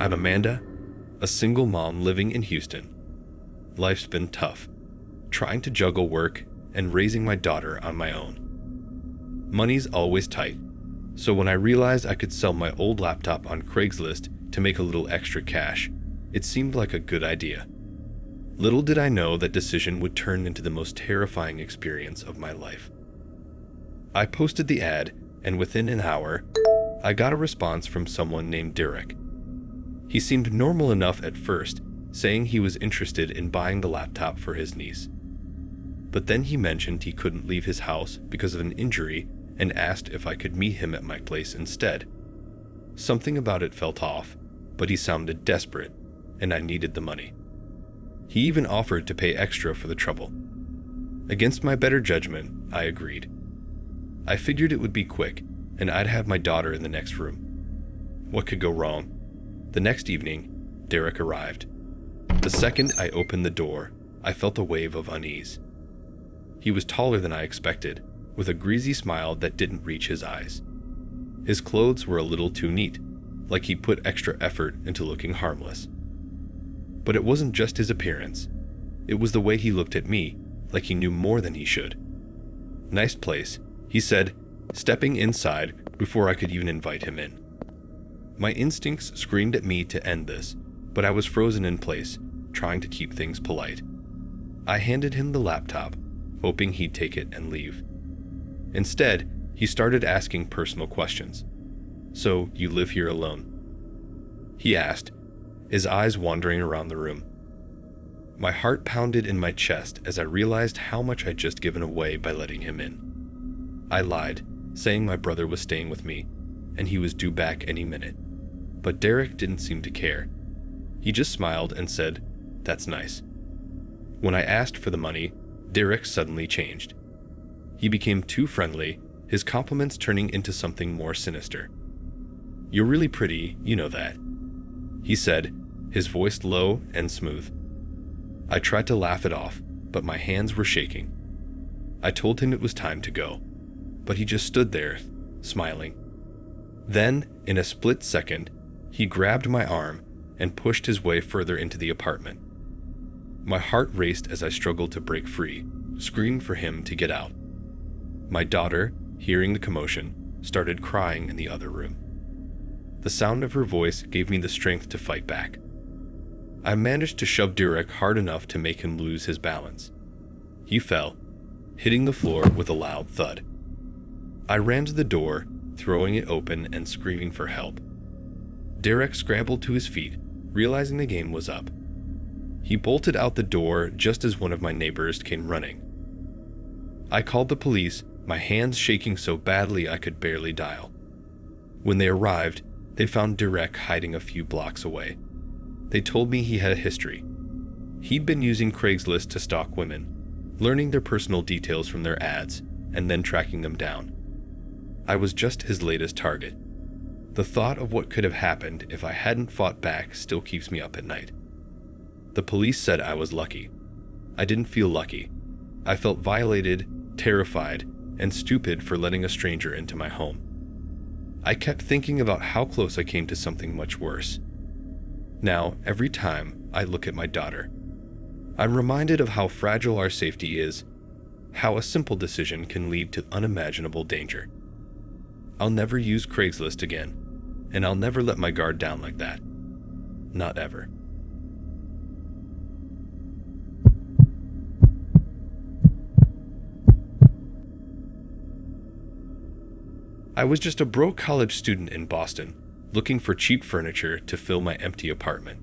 I'm Amanda, a single mom living in Houston. Life's been tough, trying to juggle work and raising my daughter on my own. Money's always tight, so when I realized I could sell my old laptop on Craigslist to make a little extra cash, it seemed like a good idea. Little did I know that decision would turn into the most terrifying experience of my life. I posted the ad, and within an hour, I got a response from someone named Derek. He seemed normal enough at first, saying he was interested in buying the laptop for his niece. But then he mentioned he couldn't leave his house because of an injury and asked if I could meet him at my place instead. Something about it felt off, but he sounded desperate, and I needed the money. He even offered to pay extra for the trouble. Against my better judgment, I agreed. I figured it would be quick, and I'd have my daughter in the next room. What could go wrong? The next evening, Derek arrived. The second I opened the door, I felt a wave of unease. He was taller than I expected, with a greasy smile that didn't reach his eyes. His clothes were a little too neat, like he put extra effort into looking harmless. But it wasn't just his appearance. It was the way he looked at me, like he knew more than he should. "Nice place," he said, stepping inside before I could even invite him in. My instincts screamed at me to end this, but I was frozen in place, trying to keep things polite. I handed him the laptop, hoping he'd take it and leave. Instead, he started asking personal questions. "So, you live here alone?" he asked, his eyes wandering around the room. My heart pounded in my chest as I realized how much I'd just given away by letting him in. I lied, saying my brother was staying with me, and he was due back any minute. But Derek didn't seem to care. He just smiled and said, "That's nice." When I asked for the money, Derek suddenly changed. He became too friendly, his compliments turning into something more sinister. "You're really pretty, you know that," he said, his voice low and smooth. I tried to laugh it off, but my hands were shaking. I told him it was time to go, but he just stood there, smiling. Then, in a split second, he grabbed my arm and pushed his way further into the apartment. My heart raced as I struggled to break free, screamed for him to get out. My daughter, hearing the commotion, started crying in the other room. The sound of her voice gave me the strength to fight back. I managed to shove Derek hard enough to make him lose his balance. He fell, hitting the floor with a loud thud. I ran to the door, throwing it open and screaming for help. Derek scrambled to his feet, realizing the game was up. He bolted out the door just as one of my neighbors came running. I called the police, my hands shaking so badly I could barely dial. When they arrived, they found Derek hiding a few blocks away. They told me he had a history. He'd been using Craigslist to stalk women, learning their personal details from their ads, and then tracking them down. I was just his latest target. The thought of what could have happened if I hadn't fought back still keeps me up at night. The police said I was lucky. I didn't feel lucky. I felt violated, terrified, and stupid for letting a stranger into my home. I kept thinking about how close I came to something much worse. Now, every time I look at my daughter, I'm reminded of how fragile our safety is, how a simple decision can lead to unimaginable danger. I'll never use Craigslist again, and I'll never let my guard down like that. Not ever. I was just a broke college student in Boston, looking for cheap furniture to fill my empty apartment.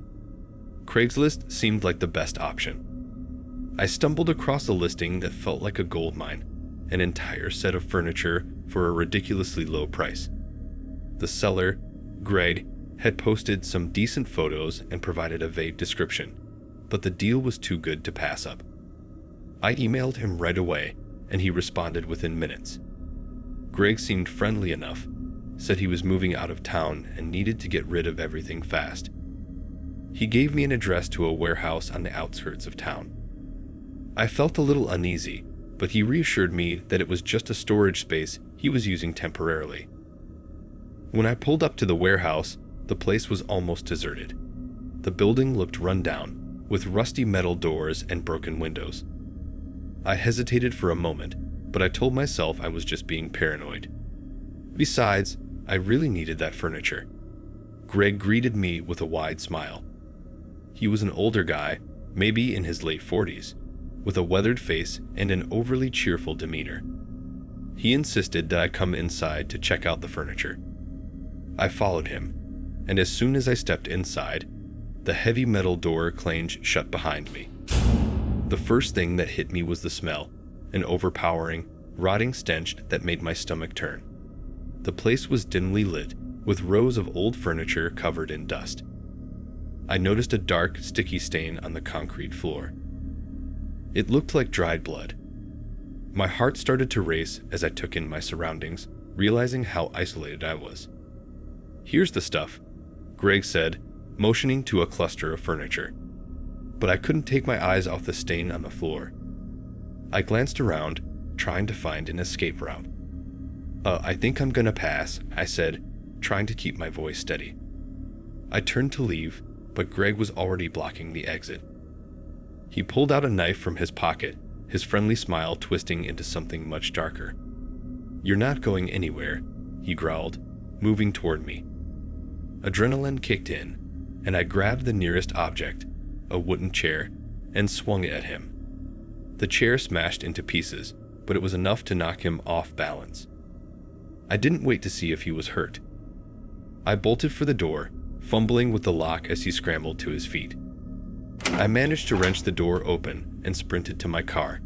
Craigslist seemed like the best option. I stumbled across a listing that felt like a gold mine, an entire set of furniture for a ridiculously low price. The seller, Greg, had posted some decent photos and provided a vague description, but the deal was too good to pass up. I emailed him right away, and he responded within minutes. Greg seemed friendly enough, said he was moving out of town and needed to get rid of everything fast. He gave me an address to a warehouse on the outskirts of town. I felt a little uneasy, but he reassured me that it was just a storage space he was using temporarily. When I pulled up to the warehouse, The place was almost deserted. The building looked run down, with rusty metal doors and broken windows. I hesitated for a moment, but I told myself I was just being paranoid. Besides, I really needed that furniture. Greg greeted me with a wide smile. He was an older guy, maybe in his late 40s, with a weathered face and an overly cheerful demeanor. He insisted that I come inside to check out the furniture. I followed him, and as soon as I stepped inside, the heavy metal door clanged shut behind me. The first thing that hit me was the smell, an overpowering, rotting stench that made my stomach turn. The place was dimly lit, with rows of old furniture covered in dust. I noticed a dark, sticky stain on the concrete floor. It looked like dried blood. My heart started to race as I took in my surroundings, realizing how isolated I was. "Here's the stuff," Greg said, motioning to a cluster of furniture. But I couldn't take my eyes off the stain on the floor. I glanced around, trying to find an escape route. I think I'm gonna pass," I said, trying to keep my voice steady. I turned to leave, but Greg was already blocking the exit. He pulled out a knife from his pocket, his friendly smile twisting into something much darker. "You're not going anywhere," he growled, moving toward me. Adrenaline kicked in, and I grabbed the nearest object, a wooden chair, and swung it at him. The chair smashed into pieces, but it was enough to knock him off balance. I didn't wait to see if he was hurt. I bolted for the door, fumbling with the lock as he scrambled to his feet. I managed to wrench the door open and sprinted to my car.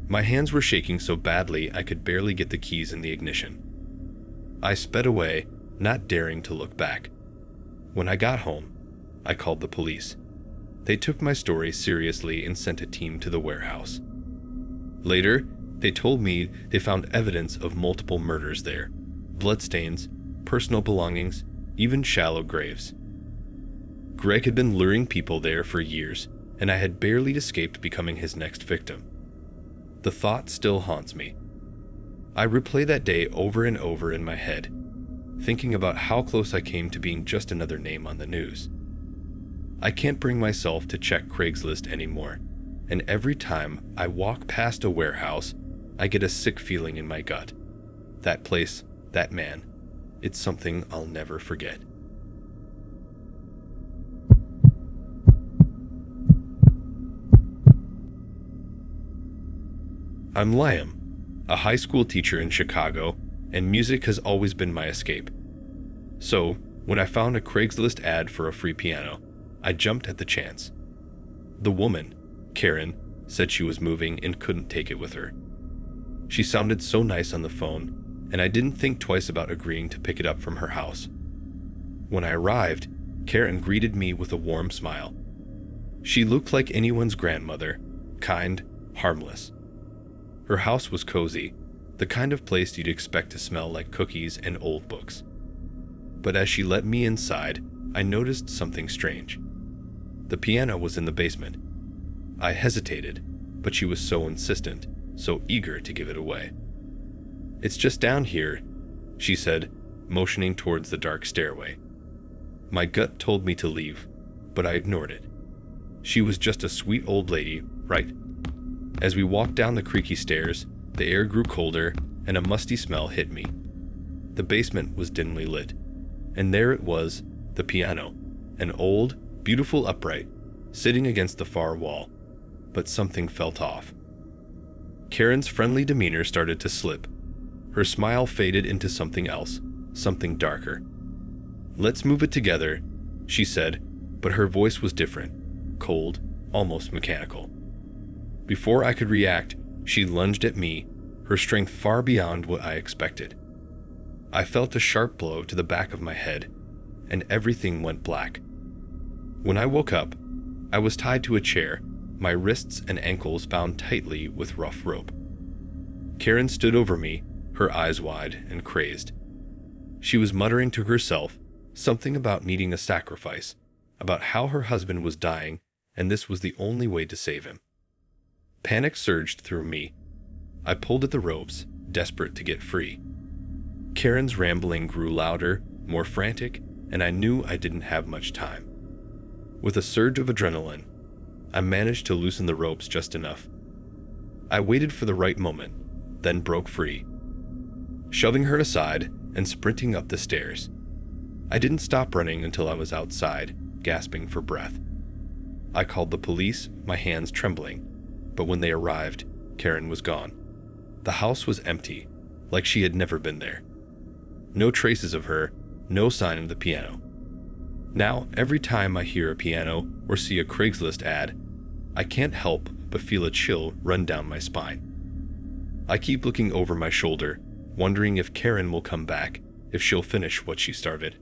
My hands were shaking so badly I could barely get the keys in the ignition. I sped away, not daring to look back. When I got home, I called the police. They took my story seriously and sent a team to the warehouse. Later, they told me they found evidence of multiple murders there, bloodstains, personal belongings, even shallow graves. Greg had been luring people there for years, and I had barely escaped becoming his next victim. The thought still haunts me. I replay that day over and over in my head, thinking about how close I came to being just another name on the news. I can't bring myself to check Craigslist anymore, and every time I walk past a warehouse, I get a sick feeling in my gut. That place, that man, it's something I'll never forget. I'm Liam, a high school teacher in Chicago, and music has always been my escape. So, when I found a Craigslist ad for a free piano, I jumped at the chance. The woman, Karen, said she was moving and couldn't take it with her. She sounded so nice on the phone, and I didn't think twice about agreeing to pick it up from her house. When I arrived, Karen greeted me with a warm smile. She looked like anyone's grandmother, kind, harmless. Her house was cozy, the kind of place you'd expect to smell like cookies and old books. But as she let me inside, I noticed something strange. The piano was in the basement. I hesitated, but she was so insistent, so eager to give it away. "It's just down here," she said, motioning towards the dark stairway. My gut told me to leave, but I ignored it. She was just a sweet old lady, right? As we walked down the creaky stairs, the air grew colder and a musty smell hit me. The basement was dimly lit, and there it was, the piano, an old, beautiful upright, sitting against the far wall, but something felt off. Karen's friendly demeanor started to slip. Her smile faded into something else, something darker. "Let's move it together," she said, but her voice was different, cold, almost mechanical. Before I could react, she lunged at me, her strength far beyond what I expected. I felt a sharp blow to the back of my head, and everything went black. When I woke up, I was tied to a chair, my wrists and ankles bound tightly with rough rope. Karen stood over me, her eyes wide and crazed. She was muttering to herself, something about needing a sacrifice, about how her husband was dying, and this was the only way to save him. Panic surged through me. I pulled at the ropes, desperate to get free. Karen's rambling grew louder, more frantic, and I knew I didn't have much time. With a surge of adrenaline, I managed to loosen the ropes just enough. I waited for the right moment, then broke free, shoving her aside and sprinting up the stairs. I didn't stop running until I was outside, gasping for breath. I called the police, my hands trembling, but when they arrived, Karen was gone. The house was empty, like she had never been there. No traces of her, no sign of the piano. Now, every time I hear a piano or see a Craigslist ad, I can't help but feel a chill run down my spine. I keep looking over my shoulder, wondering if Karen will come back, if she'll finish what she started.